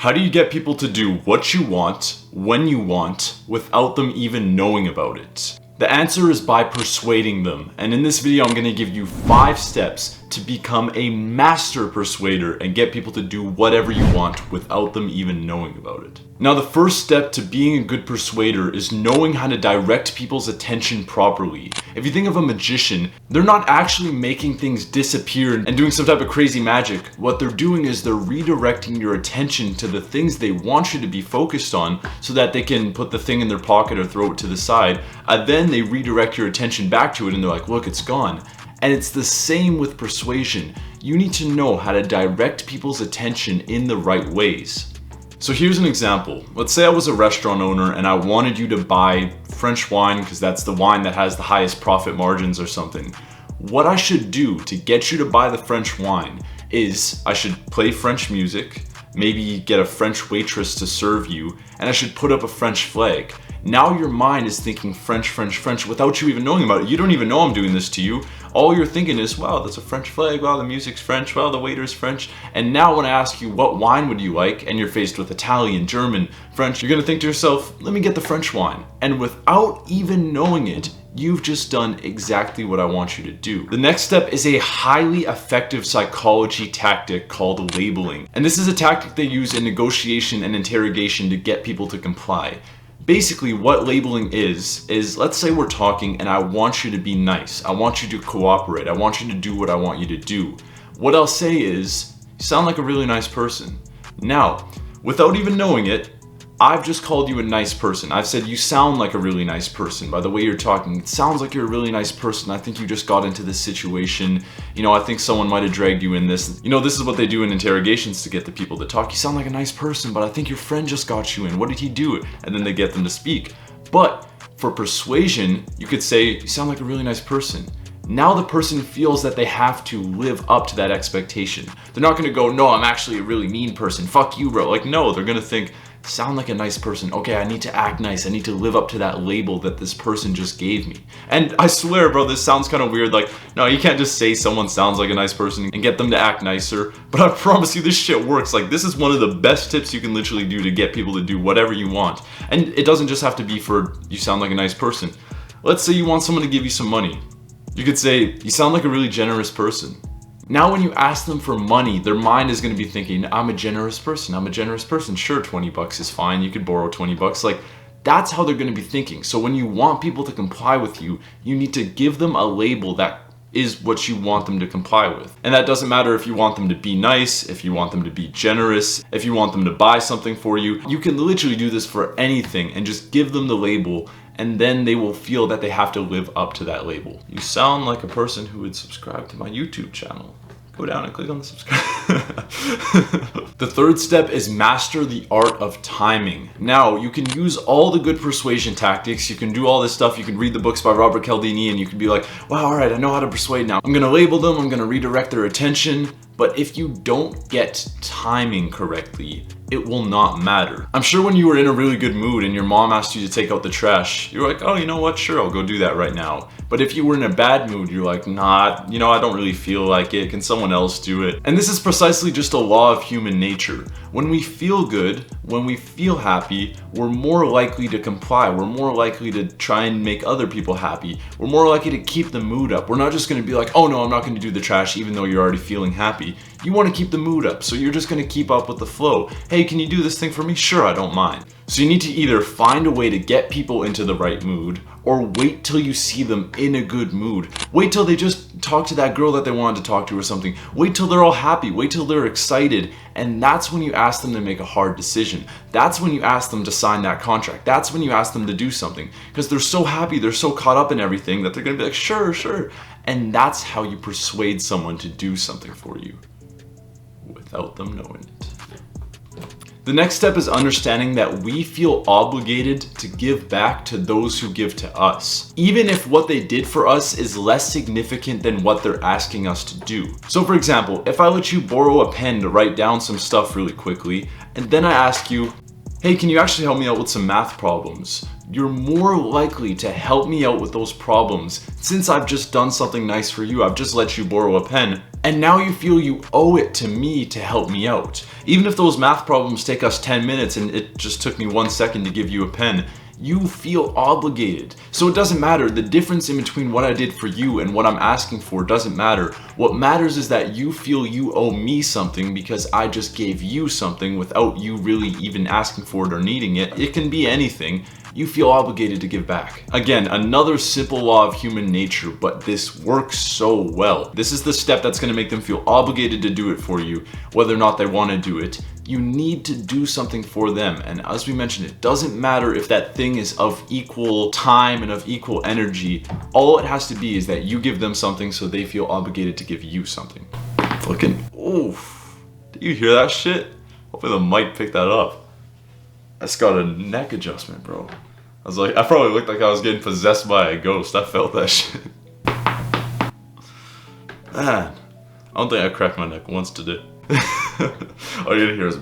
How do you get people to do what you want, when you want, without them even knowing about it? The answer is by persuading them. And in this video, I'm gonna give you 5 steps to become a master persuader and get people to do whatever you want without them even knowing about it. Now, the first step to being a good persuader is knowing how to direct people's attention properly. If you think of a magician, they're not actually making things disappear and doing some type of crazy magic. What they're doing is they're redirecting your attention to the things they want you to be focused on so that they can put the thing in their pocket or throw it to the side. And then they redirect your attention back to it and they're like, look, it's gone. And it's the same with persuasion. You need to know how to direct people's attention in the right ways. So here's an example. Let's say I was a restaurant owner and I wanted you to buy French wine because that's the wine that has the highest profit margins or something. What I should do to get you to buy the French wine is I should play French music, maybe get a French waitress to serve you, and I should put up a French flag. Now your mind is thinking French, French, French without you even knowing about it. You don't even know I'm doing this to you. All you're thinking is, wow, that's a French flag, wow, the music's French, wow, the waiter's French. And now when I ask you what wine would you like, and you're faced with Italian, German, French, you're gonna think to yourself, let me get the French wine. And without even knowing it, you've just done exactly what I want you to do. The next step is a highly effective psychology tactic called labeling. And this is a tactic they use in negotiation and interrogation to get people to comply. Basically, what labeling is let's say we're talking and I want you to be nice. I want you to cooperate. I want you to do what I want you to do. What I'll say is, you sound like a really nice person. Now, without even knowing it, I've just called you a nice person. I've said you sound like a really nice person by the way you're talking. It sounds like you're a really nice person. I think you just got into this situation. You know, I think someone might have dragged you in this. You know, this is what they do in interrogations to get the people to talk. You sound like a nice person, but I think your friend just got you in. What did he do? And then they get them to speak. But for persuasion, you could say, you sound like a really nice person. Now the person feels that they have to live up to that expectation. They're not gonna go, no, I'm actually a really mean person. Fuck you, bro. Like, no, they're gonna think, sound like a nice person. Okay, I need to act nice. I need to live up to that label that this person just gave me. And I swear, bro, this sounds kind of weird. Like, no, you can't just say someone sounds like a nice person and get them to act nicer. But I promise you, this shit works. Like, this is one of the best tips you can literally do to get people to do whatever you want. And it doesn't just have to be for you sound like a nice person. Let's say you want someone to give you some money. You could say, you sound like a really generous person. Now when you ask them for money, their mind is going to be thinking, I'm a generous person, I'm a generous person. Sure, 20 bucks is fine, you could borrow 20 bucks. Like, that's how they're going to be thinking. So when you want people to comply with you, you need to give them a label that is what you want them to comply with. And that doesn't matter if you want them to be nice, if you want them to be generous, if you want them to buy something for you. You can literally do this for anything and just give them the label, and then they will feel that they have to live up to that label. You sound like a person who would subscribe to my YouTube channel. Go down and click on the subscribe. The third step is master the art of timing. Now, you can use all the good persuasion tactics. You can do all this stuff. You can read the books by Robert Cialdini and you can be like, wow, all right, I know how to persuade now. I'm gonna label them, I'm gonna redirect their attention. But if you don't get timing correctly, it will not matter. I'm sure when you were in a really good mood and your mom asked you to take out the trash, you're like, oh, you know what? Sure, I'll go do that right now. But if you were in a bad mood, you're like, nah, you know, I don't really feel like it. Can someone else do it? And this is precisely just a law of human nature. When we feel good, when we feel happy, we're more likely to comply. We're more likely to try and make other people happy. We're more likely to keep the mood up. We're not just gonna be like, oh no, I'm not gonna do the trash even though you're already feeling happy. You wanna keep the mood up, so you're just gonna keep up with the flow. Hey, can you do this thing for me? Sure, I don't mind. So you need to either find a way to get people into the right mood or wait till you see them in a good mood. Wait till they just talk to that girl that they wanted to talk to or something. Wait till they're all happy. Wait till they're excited. And that's when you ask them to make a hard decision. That's when you ask them to sign that contract. That's when you ask them to do something. Because they're so happy, they're so caught up in everything that they're gonna be like, sure, sure. And that's how you persuade someone to do something for you without them knowing it. The next step is understanding that we feel obligated to give back to those who give to us, even if what they did for us is less significant than what they're asking us to do. So for example, if I let you borrow a pen to write down some stuff really quickly, and then I ask you, hey, can you actually help me out with some math problems? You're more likely to help me out with those problems since I've just done something nice for you. I've just let you borrow a pen. And now you feel you owe it to me to help me out. Even if those math problems take us 10 minutes and it just took me 1 second to give you a pen, you feel obligated. So it doesn't matter. The difference in between what I did for you and what I'm asking for doesn't matter. What matters is that you feel you owe me something because I just gave you something without you really even asking for it or needing it. It can be anything. You feel obligated to give back. Again, another simple law of human nature, but this works so well. This is the step that's gonna make them feel obligated to do it for you, whether or not they wanna do it. You need to do something for them. And as we mentioned, it doesn't matter if that thing is of equal time and of equal energy. All it has to be is that you give them something so they feel obligated to give you something. Fucking, oof. Did you hear that shit? Hopefully the mic picked that up. I just got a neck adjustment, bro. I was like, I probably looked like I was getting possessed by a ghost. I felt that shit. Man, I don't think I cracked my neck once today. All you're gonna hear is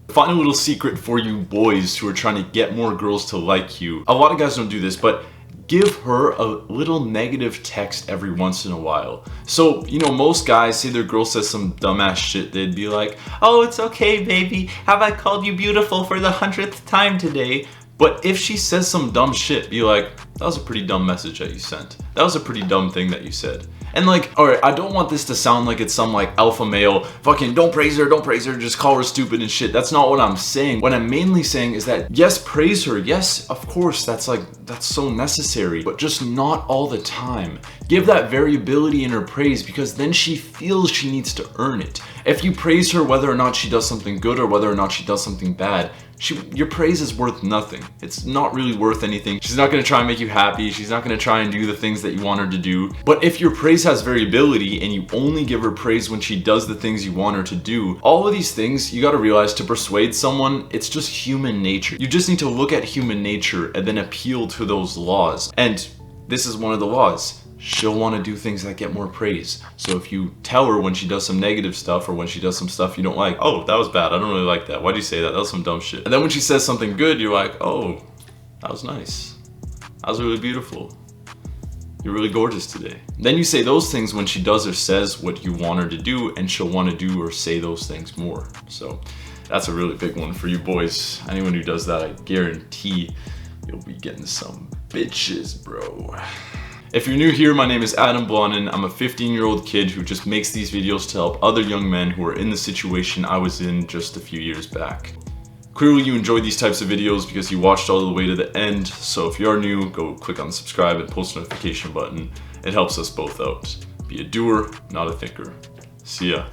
Final little secret for you boys who are trying to get more girls to like you. A lot of guys don't do this, but give her a little negative text every once in a while. So, you know, most guys, say their girl says some dumbass shit, they'd be like, "Oh, it's okay, baby. Have I called you beautiful for the 100th time today?" But if she says some dumb shit, be like, "That was a pretty dumb message that you sent. That was a pretty dumb thing that you said." And like, alright, I don't want this to sound like it's some like alpha male, fucking don't praise her, just call her stupid and shit. That's not what I'm saying. What I'm mainly saying is that, yes, praise her. Yes, of course, that's so necessary, but just not all the time. Give that variability in her praise because then she feels she needs to earn it. If you praise her whether or not she does something good or whether or not she does something bad, your praise is worth nothing. It's not really worth anything. She's not gonna try and make you happy. She's not gonna try and do the things that you want her to do. But if your praise has variability and you only give her praise when she does the things you want her to do, all of these things, you gotta realize, to persuade someone, it's just human nature. You just need to look at human nature and then appeal to those laws. And this is one of the laws. She'll want to do things that get more praise. So if you tell her when she does some negative stuff or when she does some stuff you don't like, "Oh, that was bad. I don't really like that. Why'd you say that? That was some dumb shit." And then when she says something good, you're like, "Oh, that was nice. That was really beautiful. You're really gorgeous today." Then you say those things when she does or says what you want her to do, and she'll want to do or say those things more. So that's a really big one for you boys. Anyone who does that, I guarantee you'll be getting some bitches, bro. If you're new here, my name is Adam Blonin. I'm a 15-year-old kid who just makes these videos to help other young men who are in the situation I was in just a few years back. Clearly you enjoy these types of videos because you watched all the way to the end, so if you are new, go click on the subscribe and post notification button. It helps us both out. Be a doer, not a thinker. See ya.